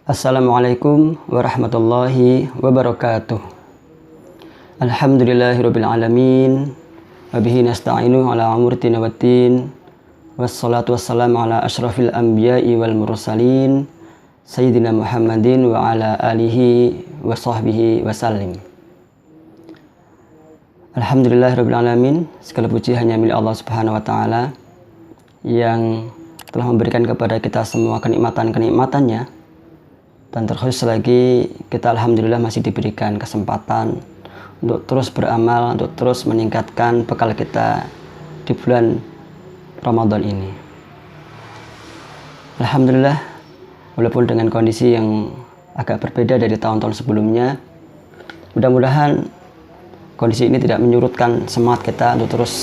Assalamualaikum warahmatullahi wabarakatuh. Alhamdulillahirabbil alamin. Wabihi nasta'inu ala umuri din waddin. Wassalatu wassalamu ala asyrafil anbiya'i wal mursalin Sayyidina Muhammadin wa ala alihi wa sahbihi wasallim. Alhamdulillahirabbil alamin. Segala puji hanya milik Allah Subhanahu wa taala yang telah memberikan kepada kita semua kenikmatan-kenikmatannya. Dan terkhusus lagi kita alhamdulillah masih diberikan kesempatan untuk terus beramal, untuk terus meningkatkan bekal kita di bulan Ramadan ini. Alhamdulillah, walaupun dengan kondisi yang agak berbeda dari tahun-tahun sebelumnya, mudah-mudahan kondisi ini tidak menyurutkan semangat kita untuk terus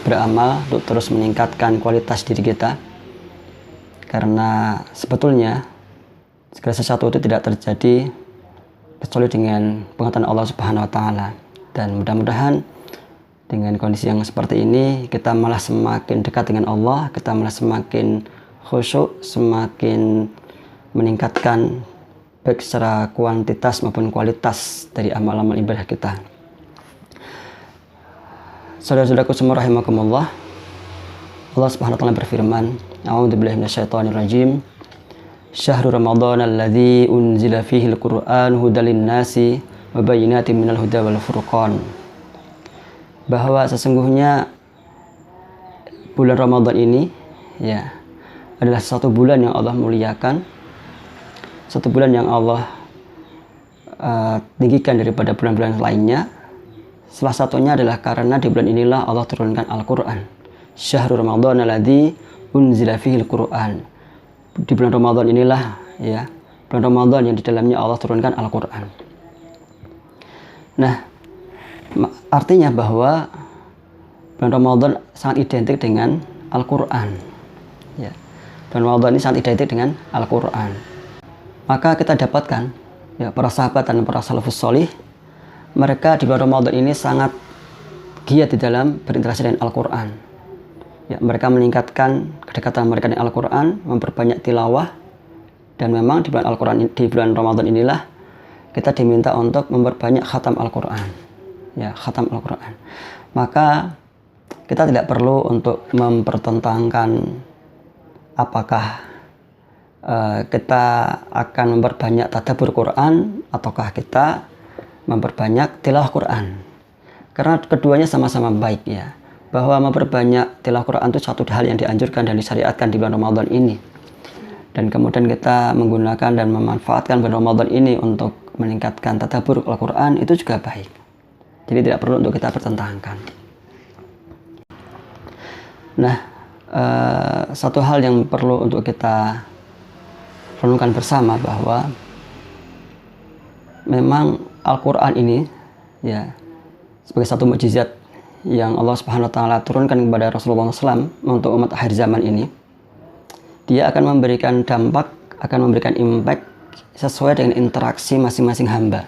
beramal, untuk terus meningkatkan kualitas diri kita. Karena sebetulnya segala sesuatu itu tidak terjadi kecuali dengan pengetahuan Allah Subhanahu wa taala. Dan mudah-mudahan dengan kondisi yang seperti ini kita malah semakin dekat dengan Allah, kita malah semakin khusyuk, semakin meningkatkan baik secara kuantitas maupun kualitas dari amal-amal ibadah kita. Saudara-saudaraku semua rahimakumullah, Allah Subhanahu wa taala berfirman, A'udzubillahi minasyaitonirrajim. Syahrul Ramadan alladzi unzila fihi al-Qur'an hudal lin-nasi wa bayyinatin minal huda wal furqan. Bahwa sesungguhnya bulan Ramadan ini adalah satu bulan yang Allah muliakan, satu bulan yang Allah tinggikan daripada bulan-bulan lainnya. Salah satunya adalah karena di bulan inilah Allah turunkan Al-Qur'an. Syahrul Ramadan alladzi unzila fihi al-Qur'an. Di bulan Ramadan inilah bulan Ramadan yang di dalamnya Allah turunkan Al-Quran. Nah, artinya bahwa bulan Ramadan sangat identik dengan Al-Quran. Bulan Ramadan ini sangat identik dengan Al-Quran. Maka kita dapatkan para sahabat dan para salafus sholih, mereka di bulan Ramadan ini sangat giat di dalam berinteraksi dengan Al-Quran. Mereka meningkatkan kedekatan mereka dengan Al-Quran, memperbanyak tilawah, dan memang di bulan Al-Quran, di bulan Ramadan inilah kita diminta untuk memperbanyak khatam Al-Quran. Khatam Al-Quran. Maka kita tidak perlu untuk mempertentangkan apakah kita akan memperbanyak tadabbur Quran ataukah kita memperbanyak tilawah Quran. Karena keduanya sama-sama baik bahwa memperbanyak tilawah Quran itu satu hal yang dianjurkan dan disyariatkan di bulan Ramadan ini. Dan kemudian kita menggunakan dan memanfaatkan bulan Ramadan ini untuk meningkatkan tadabbur Al-Quran itu juga baik. Jadi tidak perlu untuk kita pertentangkan. Nah, satu hal yang perlu untuk kita renungkan bersama bahwa memang Al-Quran ini sebagai satu mukjizat yang Allah Subhanahu wa taala turunkan kepada Rasulullah SAW untuk umat akhir zaman ini, dia akan memberikan dampak, akan memberikan impact sesuai dengan interaksi masing-masing hamba.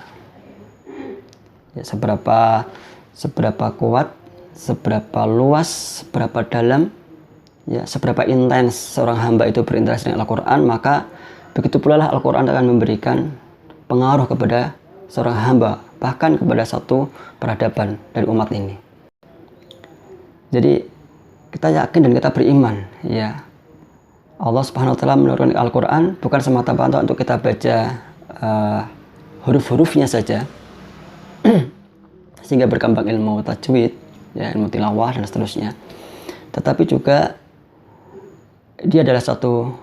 Seberapa kuat, seberapa luas, seberapa dalam, seberapa intens seorang hamba itu berinteraksi dengan Al-Quran, maka begitu pula lah Al-Quran akan memberikan pengaruh kepada seorang hamba, bahkan kepada satu peradaban dari umat ini. Jadi kita yakin dan kita beriman Allah Subhanahu wa taala menurunkan Al-Quran bukan semata-mata untuk kita baca huruf-hurufnya saja sehingga berkembang ilmu tajwid, ilmu tilawah dan seterusnya, tetapi juga dia adalah satu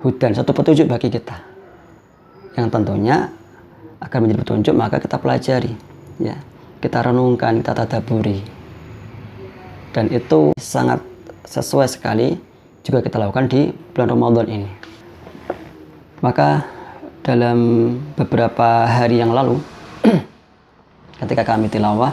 hudan, satu petunjuk bagi kita yang tentunya akan menjadi petunjuk. Maka kita pelajari, kita renungkan, kita tadabburi. Dan itu sangat sesuai sekali juga kita lakukan di bulan Ramadan ini. Maka dalam beberapa hari yang lalu ketika kami tilawah,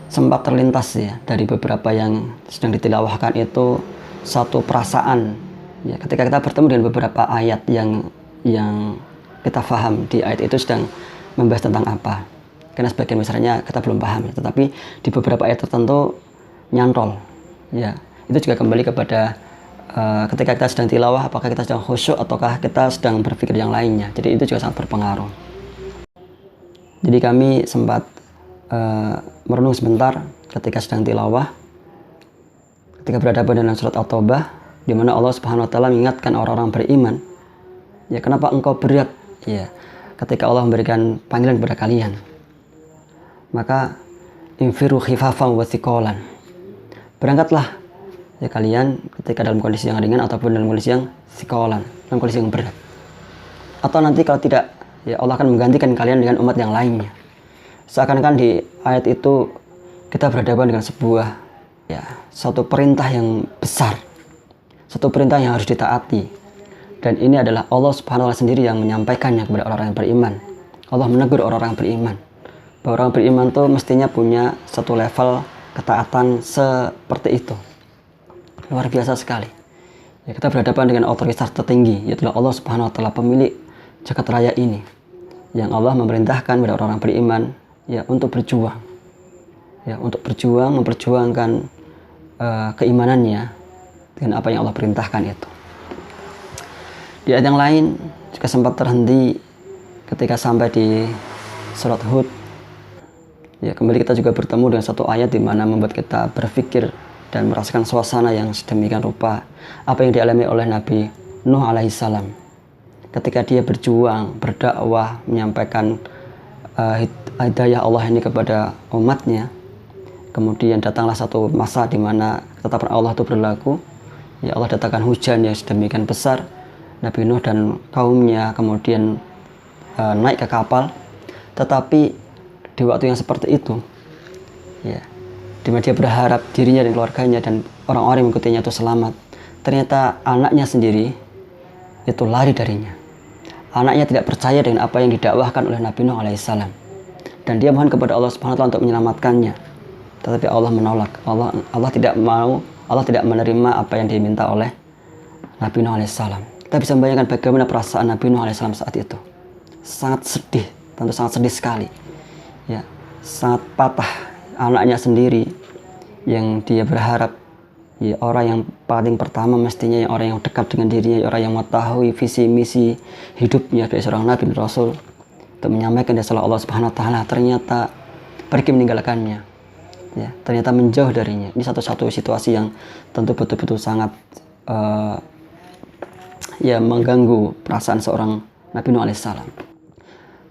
sempat terlintas dari beberapa yang sedang ditilawahkan itu satu perasaan ketika kita bertemu dengan beberapa ayat yang kita paham di ayat itu sedang membahas tentang apa. Karena sebagian besarnya kita belum paham, tetapi di beberapa ayat tertentu nyantol. Itu juga kembali kepada ketika kita sedang tilawah, apakah kita sedang khusyuk ataukah kita sedang berpikir yang lainnya. Jadi itu juga sangat berpengaruh. Jadi kami sempat merenung sebentar ketika sedang tilawah, ketika berhadapan dengan surat At-Taubah, di mana Allah Subhanahu wa taala mengingatkan orang-orang beriman, ya kenapa engkau berat ya ketika Allah memberikan panggilan kepada kalian. Maka infiru khifafan wa thiqalan. Berangkatlah ya kalian ketika dalam kondisi yang ringan ataupun dalam kondisi yang thiqalan, dalam kondisi yang berat. Atau nanti kalau tidak, ya Allah akan menggantikan kalian dengan umat yang lainnya. Seakan-akan di ayat itu kita berhadapan dengan sebuah satu perintah yang besar, satu perintah yang harus ditaati. Dan ini adalah Allah Subhanahu wa taala sendiri yang menyampaikannya kepada orang-orang yang beriman. Allah menegur orang-orang beriman bahwa orang beriman itu mestinya punya satu level ketaatan seperti itu. Luar biasa sekali. Ya, kita berhadapan dengan otoritas tertinggi, yaitu Allah Subhanahu wa taala, pemilik jagat raya ini, yang Allah memerintahkan kepada orang-orang beriman ya untuk berjuang, ya untuk berjuang, memperjuangkan keimanannya dengan apa yang Allah perintahkan itu. Di ayat yang lain juga sempat terhenti ketika sampai di surat Hud. Ya, kembali kita juga bertemu dengan satu ayat di mana membuat kita berpikir dan merasakan suasana yang sedemikian rupa apa yang dialami oleh Nabi Nuh alaihissalam ketika dia berjuang, berdakwah, menyampaikan hidayah Allah ini kepada umatnya. Kemudian datanglah satu masa di mana ketetapan Allah itu berlaku. Ya, Allah datangkan hujan yang sedemikian besar. Nabi Nuh dan kaumnya kemudian naik ke kapal. Tetapi di waktu yang seperti itu, ya, di mana dia berharap dirinya dan keluarganya dan orang-orang yang mengikutinya itu selamat, ternyata anaknya sendiri itu lari darinya. Anaknya tidak percaya dengan apa yang didakwahkan oleh Nabi Nuh alaihissalam, dan dia mohon kepada Allah Subhanahu wa taala untuk menyelamatkannya. Tetapi Allah menolak. Allah tidak mau, Allah tidak menerima apa yang diminta oleh Nabi Nuh alaihissalam. Kita bisa membayangkan bagaimana perasaan Nabi Nuh alaihissalam saat itu. Sangat sedih, tentu sangat sedih sekali. Ya, sangat patah. Anaknya sendiri yang dia berharap, ya, orang yang paling pertama mestinya orang yang dekat dengan dirinya, orang yang mengetahui visi misi hidupnya dari seorang Nabi dan Rasul untuk menyampaikan dasar Allah Subhanahu wa taala, ternyata pergi meninggalkannya. Ya, ternyata menjauh darinya. Ini satu-satu situasi yang tentu betul-betul sangat mengganggu perasaan seorang Nabi Nuh alaihissalam.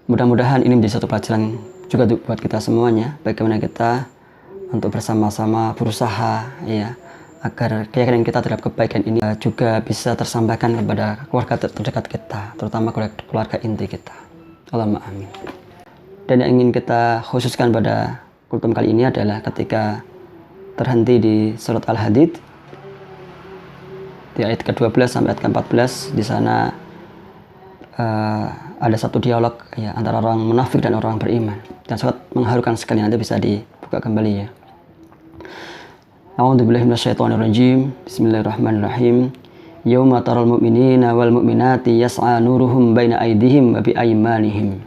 Mudah-mudahan ini menjadi satu pelajaran juga buat kita semuanya, bagaimana kita untuk bersama-sama berusaha ya agar keyakinan kita terhadap kebaikan ini juga bisa tersampaikan kepada keluarga terdekat kita, terutama keluarga inti kita. Allahumma amin. Dan yang ingin kita khususkan pada kultum kali ini adalah ketika terhenti di surat Al-Hadid di ayat ke-12 sampai ayat ke-14. Di sana ada satu dialog ya antara orang munafik dan orang beriman, dan sangat mengharukan sekali. Nanti bisa dibuka kembali ya. A'udzubillahi minasyaitonirrajim. Bismillahirrahmanirrahim. Yauma taral mu'minina wal mu'minati yas'a nuruhum baina aydihim wa bi aymanihim.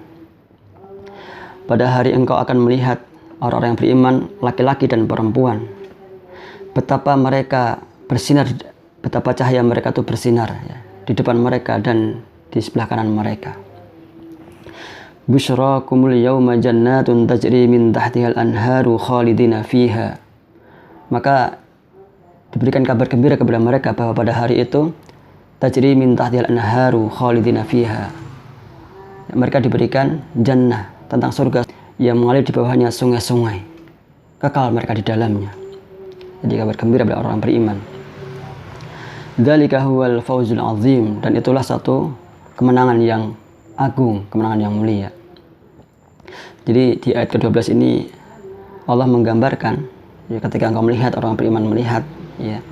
Pada hari engkau akan melihat orang-orang yang beriman, laki-laki dan perempuan, betapa mereka bersinar, betapa cahaya mereka itu bersinar ya, di depan mereka dan di sebelah kanan mereka. Busyrakumul yawma jannatun tajri min tahtihal anharu khalidina fiha. Maka diberikan kabar gembira kepada mereka bahwa pada hari itu tajri min tahtihal anharu khalidina fiha. Mereka diberikan jannah, tentang surga yang mengalir di bawahnya sungai-sungai, kekal mereka di dalamnya. Jadi kabar gembira kepada orang beriman. Dzalika huwal fawzul azim, dan itulah satu kemenangan yang agung, kemenangan yang mulia. Jadi di ayat ke-12 ini Allah menggambarkan ya, ketika engkau melihat orang beriman melihat ya,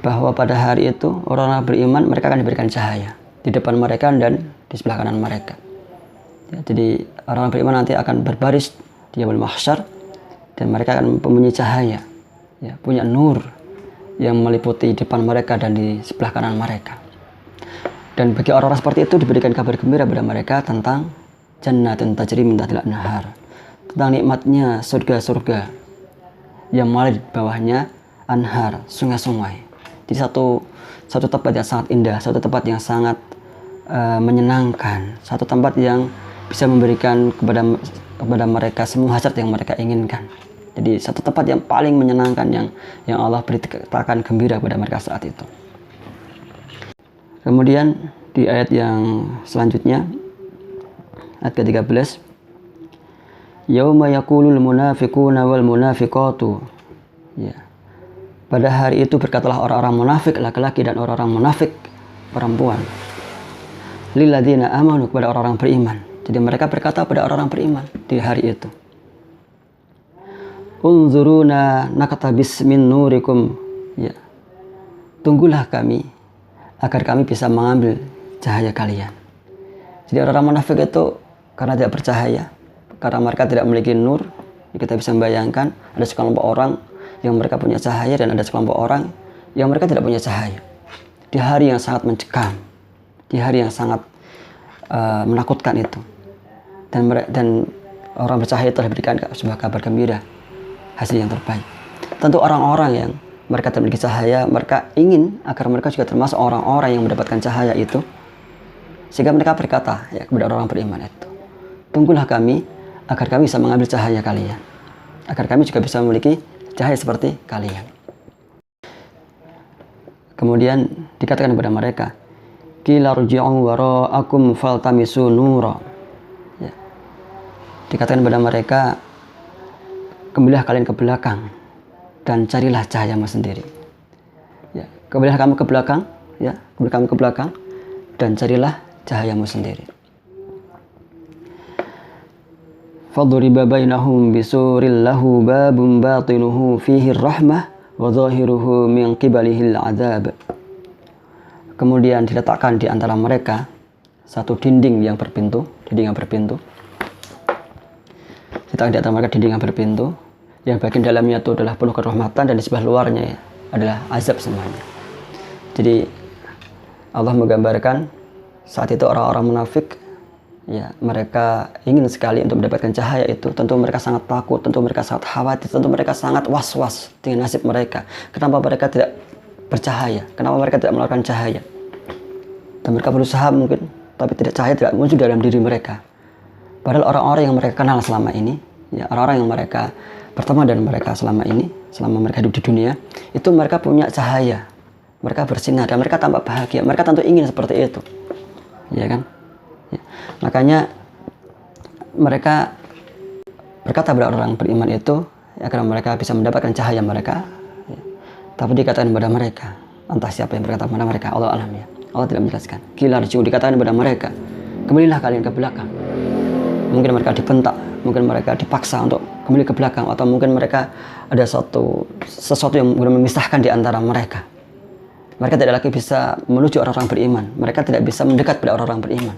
bahwa pada hari itu orang-orang beriman mereka akan diberikan cahaya di depan mereka dan di sebelah kanan mereka. Ya, jadi orang beriman nanti akan berbaris di yaumul mahsyar dan mereka akan mempunyai cahaya, ya, punya nur yang meliputi depan mereka dan di sebelah kanan mereka. Dan bagi orang-orang seperti itu diberikan kabar gembira kepada mereka tentang jannatin tajri min tahtil anhar, tentang nikmatnya surga-surga yang mengalir di bawahnya anhar, sungai-sungai. Jadi satu satu tempat yang sangat indah, satu tempat yang sangat menyenangkan, satu tempat yang bisa memberikan kepada mereka semua hajat yang mereka inginkan. Jadi satu tempat yang paling menyenangkan yang Allah beritakan gembira kepada mereka saat itu. Kemudian di ayat yang selanjutnya, ayat ke-13, yauma yaqulul munafiquna wal munafiqatu, ya, pada hari itu berkatalah orang-orang munafik laki-laki dan orang-orang munafik perempuan, lilladzina amanu, kepada orang-orang beriman. Jadi mereka berkata pada orang-orang beriman di hari itu, unzuruna naqtabis min nurikum, ya, tunggulah kami agar kami bisa mengambil cahaya kalian. Jadi orang-orang munafik itu karena tidak bercahaya, karena mereka tidak memiliki nur. Kita bisa membayangkan ada sekelompok orang yang mereka punya cahaya dan ada sekelompok orang yang mereka tidak punya cahaya. Di hari yang sangat mencekam, di hari yang sangat menakutkan itu, dan orang bercahaya telah diberikan sebuah kabar gembira, hasil yang terbaik. Tentu orang-orang yang mereka tidak memiliki cahaya, mereka ingin agar mereka juga termasuk orang-orang yang mendapatkan cahaya itu, sehingga mereka berkata ya kepada orang beriman itu, tunggulah kami agar kami bisa mengambil cahaya kalian, agar kami juga bisa memiliki cahaya seperti kalian. Kemudian dikatakan kepada mereka, qila rji'u wara'akum faltamisu nura, ya, dikatakan kepada mereka, kembalilah kalian ke belakang dan carilah cahayamu sendiri. Ya, kembalilah kamu ke belakang, ya, kembali kamu ke belakang dan carilah cahayamu sendiri. Faduriba bainahum bisuril lahu babun batinuhu fihi rahmah wa zahiruhu min qibalihil adzab. Kemudian diletakkan di antara mereka satu dinding yang berpintu, Diletakkan di antara mereka dinding yang berpintu, yang bagian dalamnya itu adalah penuh kerahmatan dan di sebelah luarnya ya, adalah azab semuanya. Jadi Allah menggambarkan saat itu orang-orang munafik, ya, mereka ingin sekali untuk mendapatkan cahaya itu. Tentu mereka sangat takut, tentu mereka sangat khawatir, tentu mereka sangat was-was dengan nasib mereka. Kenapa mereka tidak bercahaya? Kenapa mereka tidak mengeluarkan cahaya? Dan mereka berusaha mungkin, tapi cahaya tidak muncul dalam diri mereka. Padahal orang-orang yang mereka kenal selama ini, ya, orang-orang yang mereka berteman dan mereka selama ini, selama mereka hidup di dunia, itu mereka punya cahaya, mereka bersinar dan mereka tampak bahagia. Mereka tentu ingin seperti itu, ya kan? Ya. Makanya mereka berkata kepada orang beriman itu agar mereka bisa mendapatkan cahaya mereka, ya. Tapi dikatakan kepada mereka, entah siapa yang berkata kepada mereka, Allah alam, ya, Allah tidak menjelaskan. Qila rji'u, dikatakan kepada mereka, kembalilah kalian ke belakang. Mungkin mereka dibentak, mungkin mereka dipaksa untuk kembali ke belakang, atau mungkin mereka ada sesuatu yang memisahkan di antara mereka. Mereka tidak lagi bisa menuju orang-orang beriman, mereka tidak bisa mendekat pada orang-orang beriman.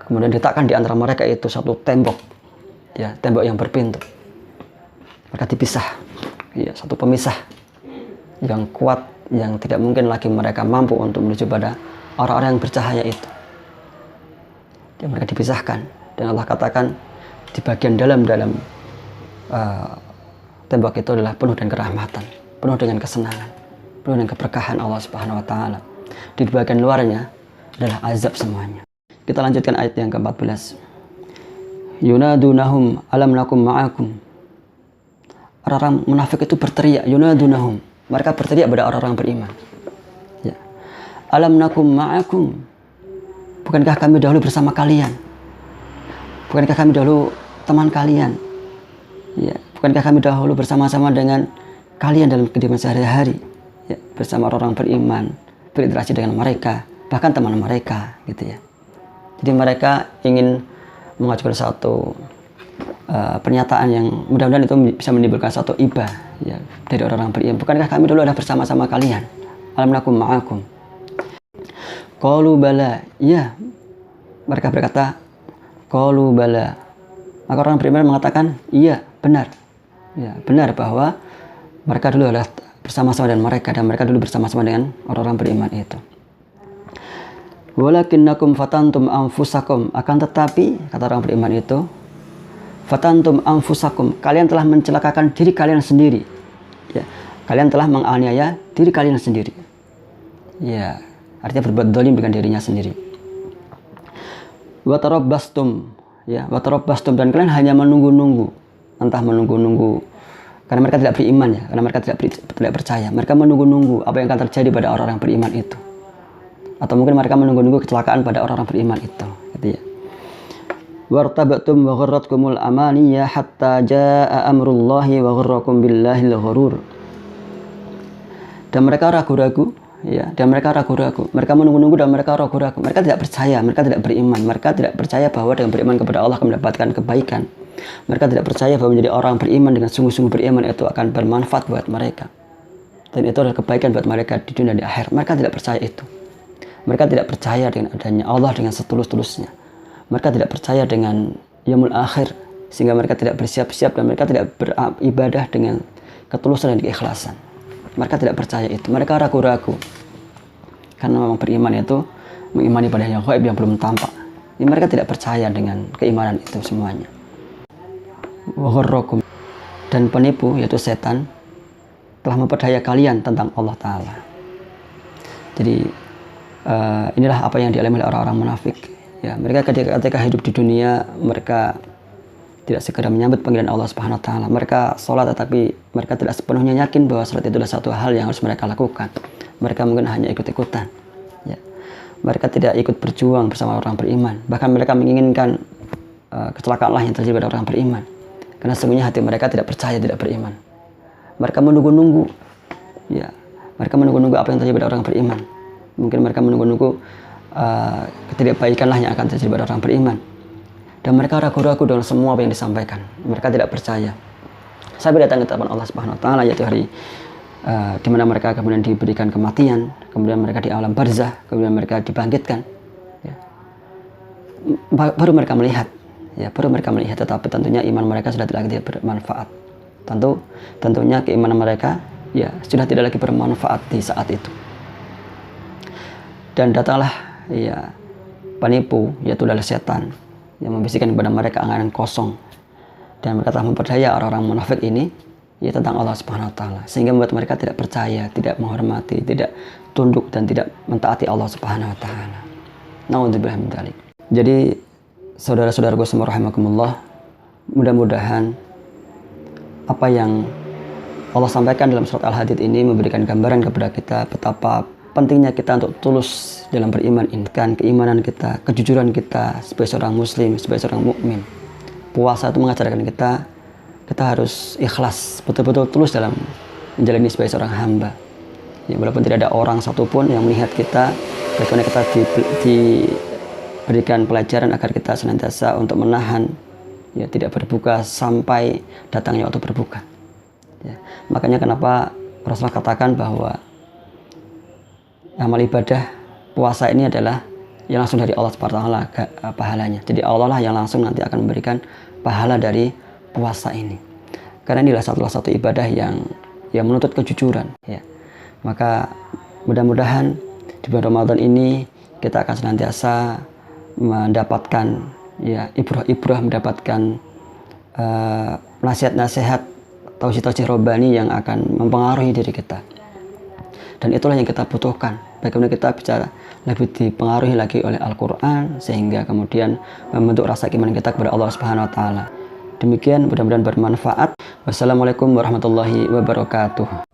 Kemudian diletakkan di antara mereka itu satu tembok, ya, tembok yang berpintu. Mereka dipisah, ya, satu pemisah yang kuat, yang tidak mungkin lagi mereka mampu untuk menuju pada orang-orang yang bercahaya itu. Dan mereka dipisahkan. Dan Allah katakan di bagian dalam tembok itu adalah penuh dengan kerahmatan, penuh dengan kesenangan, penuh dengan keberkahan Allah Subhanahu wa taala. Di bagian luarnya adalah azab semuanya. Kita lanjutkan ayat yang ke-14. Yunadunahum alam nakum ma'akum. Orang-orang munafik itu berteriak, yunadunahum. Mereka berteriak pada orang-orang beriman. Ya. Alam nakum ma'akum. Bukankah kami dahulu bersama kalian? Bukankah kami dahulu teman kalian? Ya, bukankah kami dahulu bersama-sama dengan kalian dalam kehidupan sehari-hari? Ya, bersama orang-orang beriman, berinteraksi dengan mereka, bahkan teman mereka, gitu ya. Jadi mereka ingin mengajukan satu pernyataan yang mudah-mudahan itu bisa menimbulkan satu ibah, ya, dari orang-orang beriman. Bukankah kami dulu ada bersama-sama kalian? Alam nakum ma'akum. Qalu bala, ya. Mereka berkata, qalu bala. Maka orang beriman mengatakan, iya, benar. Ya, benar bahwa mereka dulu adalah bersama-sama dengan mereka, dan mereka dulu bersama-sama dengan orang-orang beriman itu. Walakinnakum fatantum anfusakum, akan tetapi kata orang beriman itu, fatantum anfusakum, kalian telah mencelakakan diri kalian sendiri. Ya, kalian telah menganiaya diri kalian sendiri. Ya, artinya berbuat zalim dengan dirinya sendiri. Wa tarabbastum, ya, wa tarabbastum, dan kalian hanya menunggu-nunggu, entah menunggu-nunggu karena mereka tidak beriman, ya, karena mereka tidak percaya. Mereka menunggu-nunggu apa yang akan terjadi pada orang-orang beriman itu. Atau mungkin mereka menunggu-nunggu kecelakaan pada orang-orang beriman itu, gitu ya. Wartabtum wa gharratkumul amaniya hatta jaa amrullahi wa gharrakum billahil ghurur. Dan mereka ragu-ragu, ya, dan mereka ragu-ragu. Mereka menunggu-nunggu dan mereka ragu-ragu. Mereka tidak percaya, mereka tidak beriman. Mereka tidak percaya bahwa dengan beriman kepada Allah akan mendapatkan kebaikan. Mereka tidak percaya bahwa menjadi orang beriman dengan sungguh-sungguh beriman itu akan bermanfaat buat mereka. Dan itu adalah kebaikan buat mereka di dunia dan di akhir. Mereka tidak percaya itu. Mereka tidak percaya dengan adanya Allah dengan setulus-tulusnya. Mereka tidak percaya dengan yaumul akhir, sehingga mereka tidak bersiap-siap dan mereka tidak beribadah dengan ketulusan dan keikhlasan. Mereka tidak percaya itu. Mereka ragu-ragu. Karena memang beriman itu mengimani pada yang gaib yang belum tampak. Jadi mereka tidak percaya dengan keimanan itu semuanya. Wa gharrakum, dan penipu yaitu setan telah memperdaya kalian tentang Allah Ta'ala. Jadi inilah apa yang dialami oleh orang-orang munafik. Ya, mereka ketika hidup di dunia, mereka tidak segera menyambut panggilan Allah Subhanahu Wa Taala. Mereka sholat, tetapi mereka tidak sepenuhnya yakin bahwa sholat itu adalah satu hal yang harus mereka lakukan. Mereka mungkin hanya ikut-ikutan. Ya. Mereka tidak ikut berjuang bersama orang beriman. Bahkan mereka menginginkan kecelakaanlah yang terjadi pada orang beriman. Karena sesungguhnya hati mereka tidak percaya, tidak beriman. Mereka menunggu-nunggu. Ya. Mereka menunggu-nunggu apa yang terjadi pada orang beriman. Mungkin mereka menunggu-nunggu ketidakbaikanlah yang akan terjadi pada orang beriman. Dan mereka ragu-ragu dengan semua apa yang disampaikan. Mereka tidak percaya. Sampai datang ketetapan Allah Subhanahu Wa Taala, yaitu hari di mana mereka kemudian diberikan kematian, kemudian mereka di alam barzah, kemudian mereka dibangkitkan. Ya. Baru mereka melihat, ya, baru mereka melihat. Tetapi tentunya iman mereka sudah tidak lagi bermanfaat. Tentunya keimanan mereka, ya, sudah tidak lagi bermanfaat di saat itu. Dan datanglah, ya, penipu, yaitu adalah setan, yang membisikkan kepada mereka angan-angan kosong, dan mereka telah memperdaya orang-orang munafik ini, ya, tentang Allah Subhanahu Wa Taala, sehingga membuat mereka tidak percaya, tidak menghormati, tidak tunduk, dan tidak mentaati Allah Subhanahu Wa Taala. Naudzubillah min dzalik. Jadi saudara-saudaraku semua rahimakumullah, mudah-mudahan apa yang Allah sampaikan dalam surat Al-Hadid ini memberikan gambaran kepada kita betapa pentingnya kita untuk tulus dalam beriman ini. Kan keimanan kita, kejujuran kita sebagai seorang muslim, sebagai seorang mukmin. Puasa itu mengajarkan kita harus ikhlas, betul-betul tulus dalam menjalani sebagai seorang hamba. Ya, walaupun tidak ada orang satupun yang melihat kita, bagaimana kita diberikan pelajaran agar kita senantiasa untuk menahan, ya, tidak berbuka sampai datangnya waktu berbuka. Ya, makanya kenapa Rasulullah katakan bahwa amal ibadah puasa ini adalah yang langsung dari Allah Subhanahu wa Ta'ala pahalanya. Jadi Allah lah yang langsung nanti akan memberikan pahala dari puasa ini. Karena inilah satu ibadah yang menuntut kejujuran, ya. Maka mudah-mudahan di bulan Ramadan ini kita akan senantiasa mendapatkan, ya, ibrah-ibrah, mendapatkan nasihat-nasihat, tausiah-tausiah robbani yang akan mempengaruhi diri kita. Dan itulah yang kita butuhkan. Bagaimana kita bisa lebih dipengaruhi lagi oleh Al-Quran, sehingga kemudian membentuk rasa iman kita kepada Allah Subhanahu Wa Taala. Demikian, mudah-mudahan bermanfaat. Wassalamualaikum warahmatullahi wabarakatuh.